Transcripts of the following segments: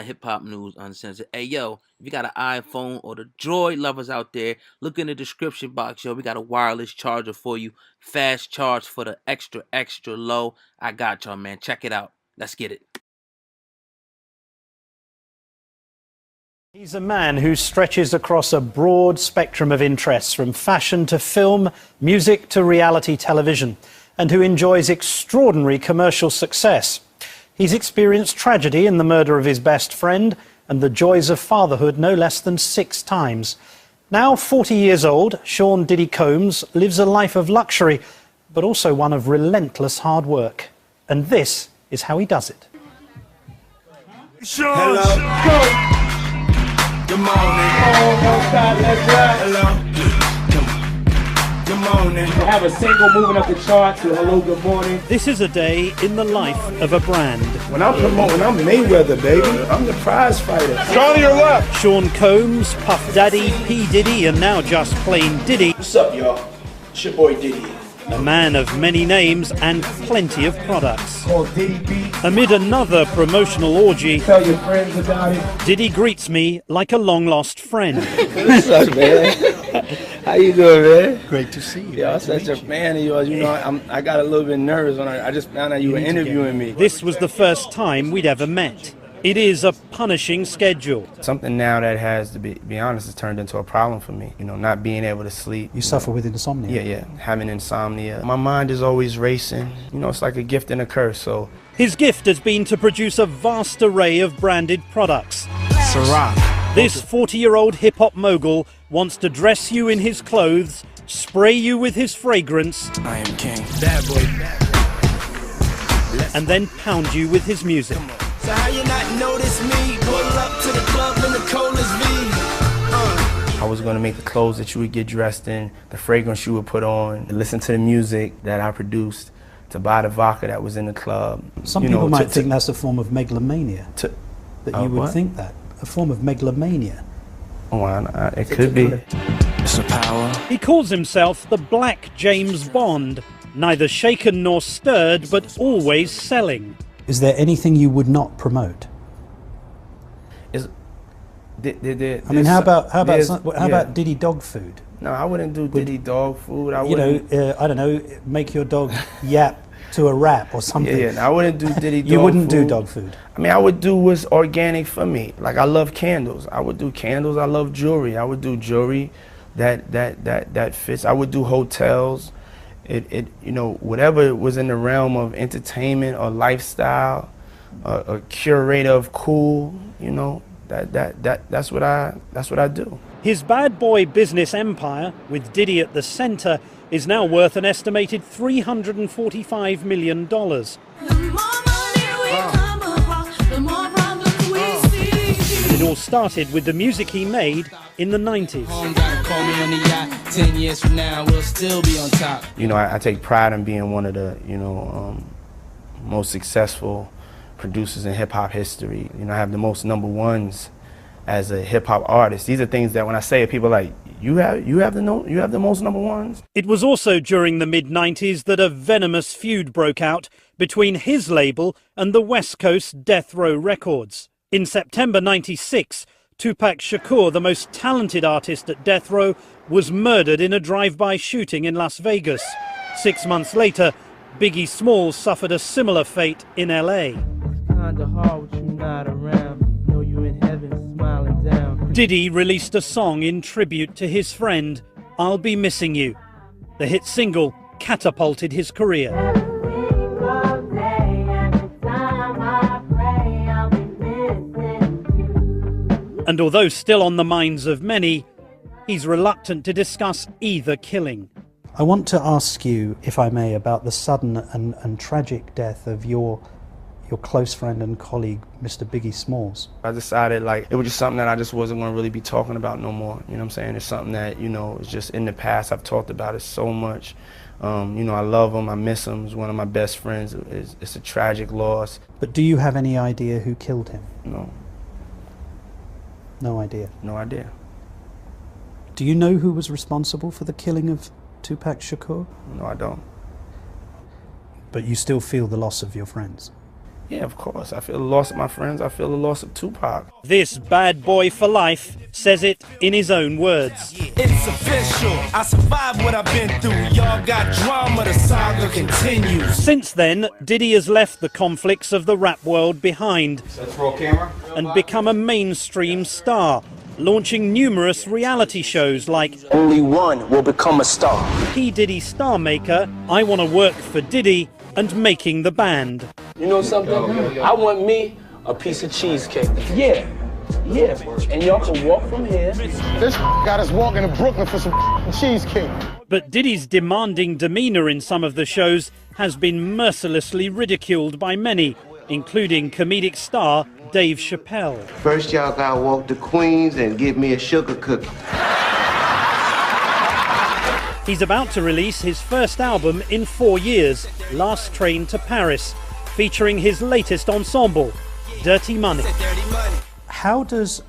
hip hop news uncensored. Hey yo, if you got an iPhone or the Droid lovers out there, look in the description box, yo. We got a wireless charger for you. Fast charge for the extra, extra low. I got y'all, man. Check it out. Let's get it. He's a man who stretches across a broad spectrum of interests, from fashion to film, music to reality television, and who enjoys extraordinary commercial success. He's experienced tragedy in the murder of his best friend and the joys of fatherhood no less than 6 times. Now 40 years old, Sean Diddy Combs lives a life of luxury, but also one of relentless hard work. And this is how he does it. Sean, hello. Go. Good morning. Oh, God, let's ride. Hello. Good morning. To have a single moving up the charts with Hello, Good Morning. This is a day in the life of a brand. When I'm promoting, I'm Mayweather, baby. I'm the prize fighter. Go to your left. Sean Combs, Puff Daddy, P. Diddy, and now just plain Diddy. What's up, y'all? It's your boy Diddy. A man of many names and plenty of products. Called Diddy B. Amid another promotional orgy, Tell your friends about it. Diddy greets me like a long-lost friend. What's up, man? How you doing, man? Great to see you. Yeah, I'm such a fan of yours. You know, I got a little bit nervous when I just found out you were interviewing me. This was the first time we'd ever met. It is a punishing schedule. Something now that has, to be honest, has turned into a problem for me. You know, not being able to sleep. You suffer with insomnia? Yeah, having insomnia. My mind is always racing. You know, it's like a gift and a curse, so. His gift has been to produce a vast array of branded products. Ciroc. This 40-year-old hip-hop mogul wants to dress you in his clothes, spray you with his fragrance, I am king. Bad boy. and then pound you with his music. So how you not notice me? Pull up to the club in the coldest V. I was going to make the clothes that you would get dressed in, the fragrance you would put on, listen to the music that I produced, to buy the vodka that was in the club. Some people might think that's a form of megalomania. That you would what? think that. A form of megalomania. Oh, it could be. It's a power. He calls himself the Black James Bond, neither shaken nor stirred, but always selling. Is there anything you would not promote? I mean, how about Diddy dog food? No, I wouldn't do Diddy dog food. I don't know, make your dog yap to a rap or something. Yeah, I wouldn't do Diddy dog food. You wouldn't do dog food? I mean, I would do what's organic for me. Like, I love candles. I would do candles. I love jewelry. I would do jewelry that fits. I would do hotels. You know, whatever was in the realm of entertainment or lifestyle, a curator of cool, you know, that's what I do. His bad boy business empire, with Diddy at the center, is now worth an estimated $345 million. It all started with the music he made in the 90s. 10 years from now, we'll still be on top. You know, I take pride in being one of the, most successful producers in hip-hop history. You know, I have the most #1s as a hip-hop artist. These are things that when I say it, people are like, you have the most #1s? It was also during the mid-90s that a venomous feud broke out between his label and the West Coast Death Row Records. In September '96, Tupac Shakur, the most talented artist at Death Row, was murdered in a drive-by shooting in Las Vegas. 6 months later, Biggie Smalls suffered a similar fate in LA. Kinda hard with you not around. Know you in heaven smiling down. Diddy released a song in tribute to his friend, I'll Be Missing You. The hit single catapulted his career. And although still on the minds of many, he's reluctant to discuss either killing. I want to ask you, if I may, about the sudden and tragic death of your close friend and colleague, Mr. Biggie Smalls. I decided, like, it was just something that I just wasn't going to really be talking about no more. You know what I'm saying? It's something that, is just in the past. I've talked about it so much. I love him. I miss him. He's one of my best friends. It's a tragic loss. But do you have any idea who killed him? No. No idea? No idea. Do you know who was responsible for the killing of Tupac Shakur? No, I don't. But you still feel the loss of your friends? Yeah, of course. I feel the loss of my friends. I feel the loss of Tupac. This bad boy for life says it in his own words. It's official. I survived what I've been through. Y'all got drama. The saga continues. Since then, Diddy has left the conflicts of the rap world behind and become a mainstream star, launching numerous reality shows like Only one will become a star. P. Diddy Star Maker, I Want to Work for Diddy, and Making the Band. You know something? I want me a piece of cheesecake. Yeah. And y'all can walk from here. This got us walking to Brooklyn for some cheesecake. But Diddy's demanding demeanor in some of the shows has been mercilessly ridiculed by many, including comedic star Dave Chappelle. First, y'all gotta walk to Queens and give me a sugar cookie. He's about to release his first album in 4 years, Last Train to Paris, featuring his latest ensemble, Dirty Money. How does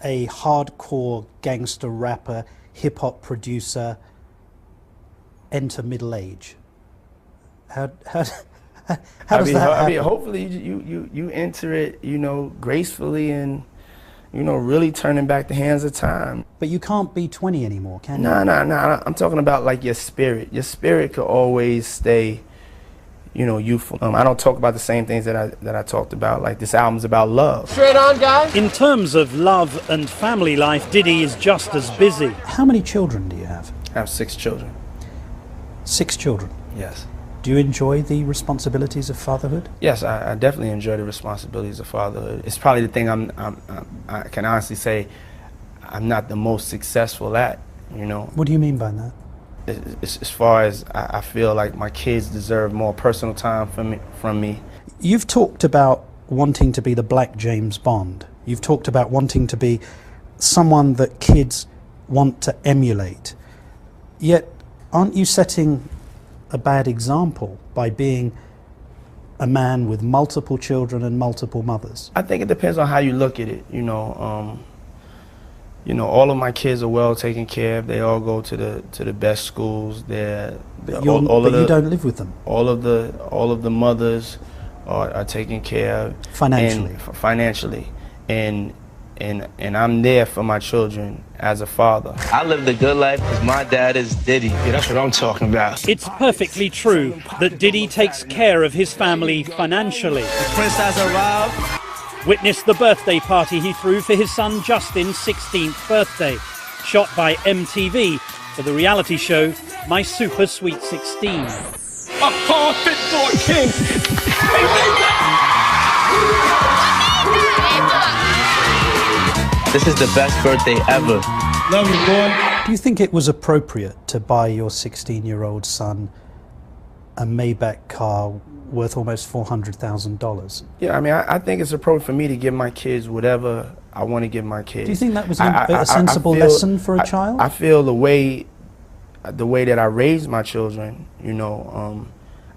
a hardcore gangster rapper, hip-hop producer enter middle age? How does that happen? I mean, hopefully you enter it, gracefully and, really turning back the hands of time. But you can't be 20 anymore, can you? No. I'm talking about like your spirit. Your spirit could always stay, youthful. I don't talk about the same things that I talked about. Like this album's about love. Straight on, guys. In terms of love and family life, Diddy is just as busy. How many children do you have? I have 6 children. 6 children. Yes. Do you enjoy the responsibilities of fatherhood? Yes, I definitely enjoy the responsibilities of fatherhood. It's probably the thing I can honestly say I'm not the most successful at, What do you mean by that? As far as I feel like my kids deserve more personal time from me. You've talked about wanting to be the Black James Bond. You've talked about wanting to be someone that kids want to emulate. Yet, aren't you setting a bad example by being a man with multiple children and multiple mothers? I think it depends on how you look at it. All of my kids are well taken care of. They all go to the best schools. But you don't live with them. All of the mothers are taken care of financially, and I'm there for my children as a father. I live the good life because my dad is Diddy. Yeah, that's what I'm talking about. It's perfectly true that Diddy takes care of his family financially. The prince has arrived. Witness the birthday party he threw for his son Justin's 16th birthday, shot by MTV for the reality show My Super Sweet 16. A car fit for a king. This is the best birthday ever. Love you, boy. Do you think it was appropriate to buy your 16-year-old son a Maybach car worth almost $400,000? Yeah, I mean, I think it's appropriate for me to give my kids whatever I want to give my kids. Do you think that was a sensible lesson for a child? I feel the way that I raised my children,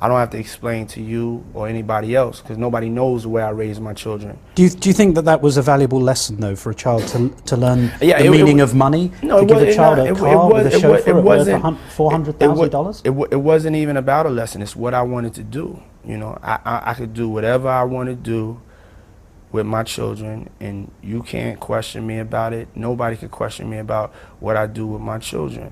I don't have to explain to you or anybody else because nobody knows the way I raised my children. Do you think that was a valuable lesson, though, for a child to learn the it meaning of money? No, to give a child a car with a chauffeur worth $400,000? It wasn't even about a lesson. It's what I wanted to do. I could do whatever I want to do with my children, and you can't question me about it. Nobody can question me about what I do with my children.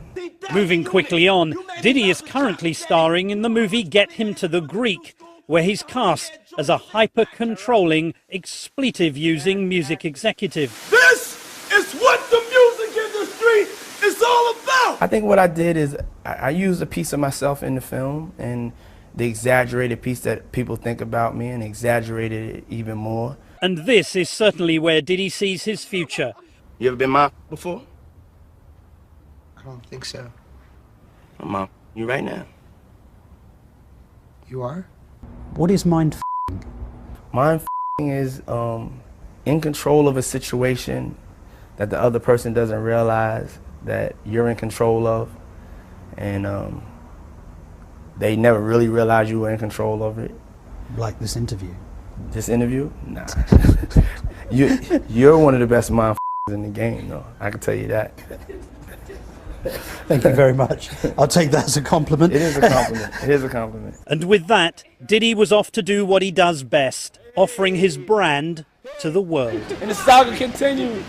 Moving quickly on, Diddy is currently starring in the movie Get Him to the Greek, where he's cast as a hyper-controlling, expletive-using music executive. This is what the music industry is all about. I think what I did is I used a piece of myself in the film and the exaggerated piece that people think about me and exaggerated it even more. And this is certainly where Diddy sees his future. You ever been mom before? I don't think so. I'm mom. You right now. You are? What is mind Mind is in control of a situation that the other person doesn't realize that you're in control of, and they never really realize you were in control of it. like this interview? This interview? Nah. You're one of the best mind in the game, though. I can tell you that. Thank you very much. I'll take that as a compliment. It is a compliment. It is a compliment. And with that, Diddy was off to do what he does best, offering his brand to the world. And the saga continues.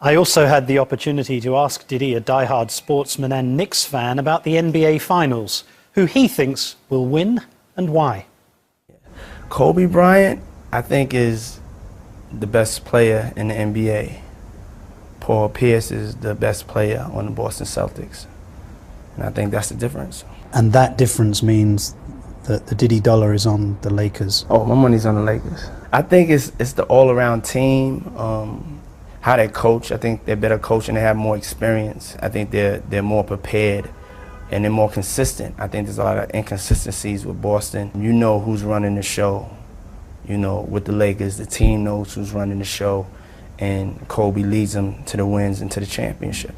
I also had the opportunity to ask Diddy, a diehard sportsman and Knicks fan, about the NBA Finals, who he thinks will win and why. Kobe Bryant, I think, is the best player in the NBA. Paul Pierce is the best player on the Boston Celtics. And I think that's the difference. And that difference means that the Diddy dollar is on the Lakers. Oh, my money's on the Lakers. I think it's the all-around team, how they coach. I think they're better coached and they have more experience. I think they're more prepared and they're more consistent. I think there's a lot of inconsistencies with Boston. You know who's running the show. You know, with the Lakers, the team knows who's running the show, and Kobe leads them to the wins and to the championship.